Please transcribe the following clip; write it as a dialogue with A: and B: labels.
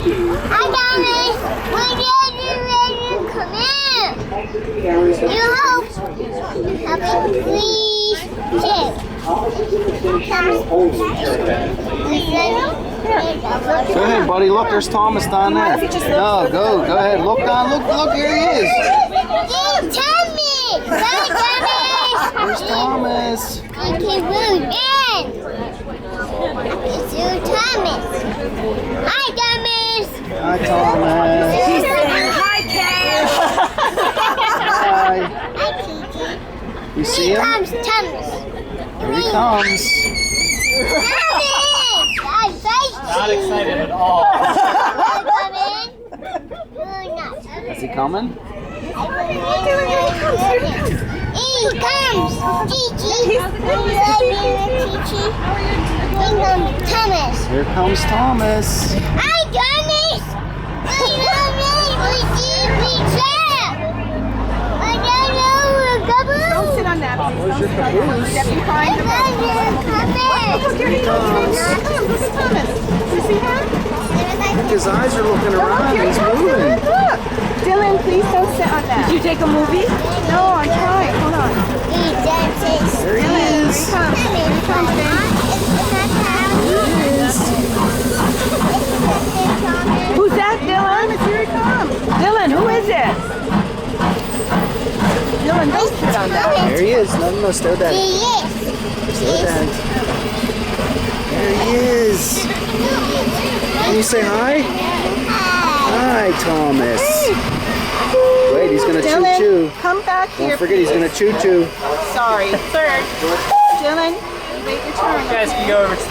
A: Hi, Thomas. When are you ready to come in? You hope. Happy please.
B: Go ahead, buddy. Look, there's Thomas down there. No, go ahead. Look down. Look, here he is.
A: Thomas. Hi, Thomas.
B: There's Thomas.
A: Okay, move in. It's you, Thomas. Hi, Thomas.
B: Hi, Thomas.
A: Hi, Ken.
B: Hi.
A: Hi, Kiki.
B: You see
A: Here
B: him?
A: comes Thomas.
B: Here he comes.
A: Thomas!
C: Not excited at all.
B: Is he coming?
A: Here he comes! Gigi! Here comes Thomas!
B: Here comes Thomas.
A: Hi, Thomas! I don't
D: Don't sit on that.
B: Where's your caboose?
D: Step behind the boat. Look, here he comes. Look at Thomas. You see him?
B: Look, his eyes are looking around. He's moving.
D: Look. Dylan, please don't sit on that. Did you take a movie? No, I'm trying. Hold on.
B: There he
D: Here
B: is.
D: he comes. Here he comes, baby. Who's that, Dylan? Here he comes. Dylan, who is it? Dylan, don't sit on that.
B: There he is. No, stare down. Stare down. There he is. Can you say hi? Hi, Thomas. Wait, he's gonna
D: Dylan,
B: choo-choo.
D: come back here.
B: Don't forget, he's gonna choo-choo.
D: Sorry. Third. Dylan, wait your turn.
C: You guys can go over to the